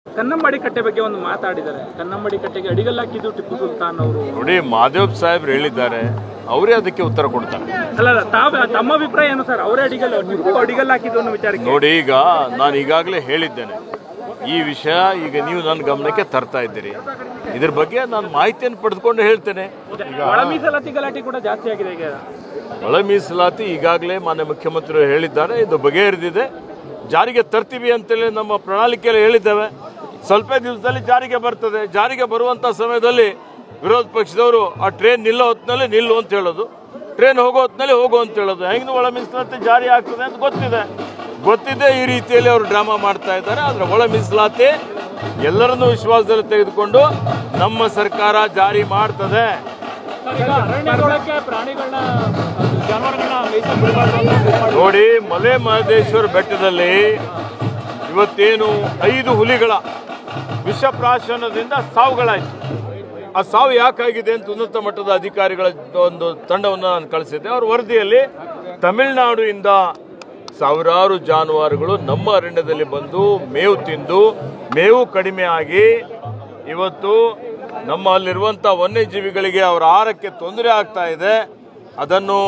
ಕನ್ನಂಬಾಡಿ ಕಟ್ಟೆ ಬಗ್ಗೆ ಒಂದು ಮಾತಾಡಿದ್ದಾರೆ. ಕನ್ನಂಬಾಡಿ ಕಟ್ಟೆಗೆ ಅಡಿಗಲ್ಲು ಹಾಕಿದ್ದು ಟಿಪ್ಪು ಸುಲ್ತಾನ್ ಅವರು. ನೋಡಿ, ಮಾದೇವ್ ಸಾಹೇಬ್ರು ಹೇಳಿದ್ದಾರೆ, ಅವರೇ ಅದಕ್ಕೆ ಉತ್ತರ ಕೊಡ್ತಾರೆ. ಅಲ್ಲ, ತಮ್ಮ ಅಭಿಪ್ರಾಯ ಏನು ಸರ್? ಅವರೇ ಅಡಿಗಲ್ಲು ಹಾಕಿದ್ದು ಅನ್ನೋ ವಿಚಾರಕ್ಕೆ. ನೋಡಿ, ಈಗ ನಾನು ಈಗಾಗಲೇ ಹೇಳಿದ್ದೇನೆ, ಈ ವಿಷಯ ಈಗ ನೀವು ನನ್ನ ಗಮನಕ್ಕೆ ತರ್ತಾ ಇದ್ದೀರಿ. ಇದ್ರ ಬಗ್ಗೆ ನಾನು ಮಾಹಿತಿಯನ್ನು ಪಡೆದುಕೊಂಡು ಹೇಳ್ತೇನೆ. ಒಳ ಮೀಸಲಾತಿ ಗಲಾಟೆ ಕೂಡ ಜಾಸ್ತಿ ಆಗಿದೆ ಈಗ. ಒಳ ಮೀಸಲಾತಿ ಈಗಾಗಲೇ ಮಾನ್ಯ ಮುಖ್ಯಮಂತ್ರಿಗಳು ಹೇಳಿದ್ದಾರೆ, ಇದು ಬಗೆಹರಿದಿದೆ, ಜಾರಿಗೆ ತರ್ತೀವಿ ಅಂತೇಳಿ ನಮ್ಮ ಪ್ರಣಾಳಿಕೆಯಲ್ಲಿ ಹೇಳಿದ್ದೇವೆ. ಸ್ವಲ್ಪ ದಿವಸದಲ್ಲಿ ಜಾರಿಗೆ ಬರ್ತದೆ. ಜಾರಿಗೆ ಬರುವಂಥ ಸಮಯದಲ್ಲಿ ವಿರೋಧ ಪಕ್ಷದವರು ಆ ಟ್ರೈನ್ ನಿಲ್ಲೋ ಹೊತ್ತಿನಲ್ಲಿ ನಿಲ್ಲು ಅಂತ ಹೇಳೋದು, ಟ್ರೈನ್ ಹೋಗೋ ಹೊತ್ತಿನಲ್ಲಿ ಹೋಗು ಅಂತ ಹೇಳೋದು. ಹೆಂಗೆ ಒಳ ಮೀಸಲಾತಿ ಜಾರಿ ಆಗ್ತದೆ ಅಂತ ಗೊತ್ತಿದೆ. ಈ ರೀತಿಯಲ್ಲಿ ಅವರು ಡ್ರಾಮಾ ಮಾಡ್ತಾ ಇದ್ದಾರೆ. ಆದರೆ ಒಳ ಮೀಸಲಾತಿ ಎಲ್ಲರನ್ನೂ ವಿಶ್ವಾಸದಲ್ಲಿ ತೆಗೆದುಕೊಂಡು ನಮ್ಮ ಸರ್ಕಾರ ಜಾರಿ ಮಾಡ್ತದೆ. ನೋಡಿ, ಮಲೆ ಮಹದೇಶ್ವರ ಬೆಟ್ಟದಲ್ಲಿ ಇವತ್ತೇನು 5 ಹುಲಿಗಳ ವಿಷಪ್ರಾಶನದಿಂದ ಸಾವುಗಳಾಯಿತು. ಆ ಸಾವು ಯಾಕಾಗಿದೆ ಅಂತ ಉನ್ನತ ಮಟ್ಟದ ಅಧಿಕಾರಿಗಳ ಒಂದು ತಂಡವನ್ನು ನಾನು ಕಳಿಸಿದ್ದೆ. ಅವ್ರ ವರದಿಯಲ್ಲಿ ತಮಿಳುನಾಡಿನಿಂದ ಸಾವಿರಾರು ಜಾನುವಾರುಗಳು ನಮ್ಮ ಅರಣ್ಯದಲ್ಲಿ ಬಂದು ಮೇವು ತಿಂದು ಮೇವು ಕಡಿಮೆ ಆಗಿ ಇವತ್ತು ನಮ್ಮಲ್ಲಿರುವಂಥ ವನ್ಯಜೀವಿಗಳಿಗೆ ಅವರ ಆಹಾರಕ್ಕೆ ತೊಂದರೆ ಆಗ್ತಾ ಇದೆ. ಅದನ್ನು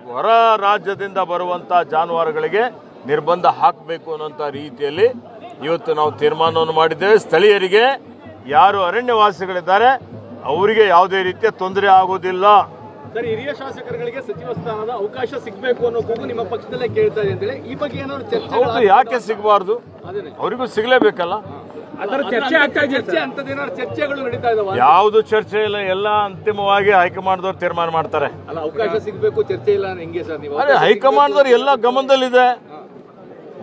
ಹೊರ ರಾಜ್ಯದಿಂದ ಬರುವಂಥ ಜಾನುವಾರುಗಳಿಗೆ ನಿರ್ಬಂಧ ಹಾಕಬೇಕು ಅನ್ನೋಂಥ ರೀತಿಯಲ್ಲಿ ಇವತ್ತು ನಾವು ತೀರ್ಮಾನವನ್ನು ಮಾಡಿದ್ದೇವೆ. ಸ್ಥಳೀಯರಿಗೆ, ಯಾರು ಅರಣ್ಯವಾಸಿಗಳಿದ್ದಾರೆ, ಅವರಿಗೆ ಯಾವುದೇ ರೀತಿಯ ತೊಂದರೆ ಆಗೋದಿಲ್ಲ. ಸರ್, ಹಿರಿಯ ಶಾಸಕರುಗಳಿಗೆ ಸಚಿವ ಸ್ಥಾನದ ಅವಕಾಶ ಸಿಗಬೇಕು ಅನ್ನೋ ಕೂಗು ನಿಮ್ಮ ಪಕ್ಷದಲ್ಲೇ ಕೇಳ್ತಾ ಇದೆ ಅಂತೇಳಿ ಈ ಬಗ್ಗೆ ಏನಾದ್ರು ಚರ್ಚೆ? ಹೌದು, ಯಾಕೆ ಸಿಗಬಾರ್ದು? ಅವರಿಗೂ ಸಿಗಲೇಬೇಕಲ್ಲ. ಚರ್ಚೆಗಳು ನಡೀತಾ ಇದಾವ? ಯಾವುದು ಚರ್ಚೆ ಇಲ್ಲ, ಎಲ್ಲ ಅಂತಿಮವಾಗಿ ಹೈಕಮಾಂಡ್ದವ್ರು ತೀರ್ಮಾನ ಮಾಡ್ತಾರೆ. ಅಲ್ಲ, ಅವಕಾಶ ಸಿಗಬೇಕು, ಚರ್ಚೆ ಇಲ್ಲ ಹೆಂಗೆ ಸರ್ ನೀವು? ಅದೇ ಹೈಕಮಾಂಡ್ದವ್ರು ಎಲ್ಲ ಗಮನದಲ್ಲಿದೆ.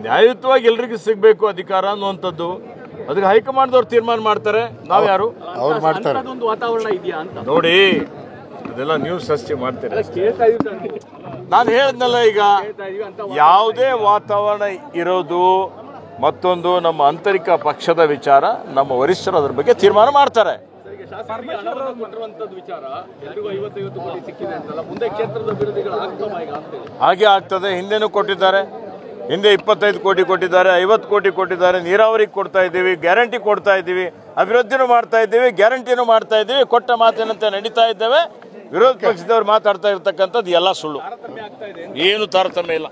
ನ್ಯಾಯಯುತವಾಗಿ ಎಲ್ರಿಗೂ ಸಿಗಬೇಕು ಅಧಿಕಾರ ಅನ್ನುವಂಥದ್ದು. ಅದಕ್ಕೆ ಹೈಕಮಾಂಡ್ದವ್ರು ತೀರ್ಮಾನ ಮಾಡ್ತಾರೆ. ನಾವು ಯಾರು? ಅವ್ರು ಮಾಡ್ತಾರೆ. ಒಂದು ವಾತಾವರಣ ಇದೆಯಾ ಅಂತ ನೋಡಿ, ಅದೆಲ್ಲ ನ್ಯೂಸ್ ಸೃಷ್ಟಿ ಮಾಡ್ತಾರೆ. ಕೇಳ್ತಾ ಇದೀವಿ. ನಾನು ಹೇಳಿದ್ನಲ್ಲ, ಈಗ ಯಾವುದೇ ವಾತಾವರಣ ಇರೋದು ಮತ್ತೊಂದು ನಮ್ಮ ಆಂತರಿಕ ಪಕ್ಷದ ವಿಚಾರ. ನಮ್ಮ ವರಿಷ್ಠರು ಅದ್ರ ಬಗ್ಗೆ ತೀರ್ಮಾನ ಮಾಡ್ತಾರೆ. ಹಾಗೆ ಆಗ್ತದೆ. ಹಿಂದೆನೂ ಕೊಟ್ಟಿದ್ದಾರೆ. ಹಿಂದೆ 25 ಕೋಟಿ ಕೊಟ್ಟಿದ್ದಾರೆ, 50 ಕೋಟಿ ಕೊಟ್ಟಿದ್ದಾರೆ. ನೀರಾವರಿಗೆ ಕೊಡ್ತಾ ಇದ್ದೀವಿ, ಗ್ಯಾರಂಟಿ ಕೊಡ್ತಾ ಇದ್ದೀವಿ, ಅಭಿವೃದ್ಧಿನೂ ಮಾಡ್ತಾ ಇದ್ದೀವಿ, ಗ್ಯಾರಂಟಿನೂ ಮಾಡ್ತಾ ಇದ್ದೀವಿ. ಕೊಟ್ಟ ಮಾತಿನಂತೆ ನಡೀತಾ ಇದ್ದೇವೆ. ವಿರೋಧ ಪಕ್ಷದವ್ರು ಮಾತಾಡ್ತಾ ಇರ್ತಕ್ಕಂಥದ್ದು ಎಲ್ಲ ಸುಳ್ಳು. ಏನು ತಾರತಮ್ಯ ಇಲ್ಲ.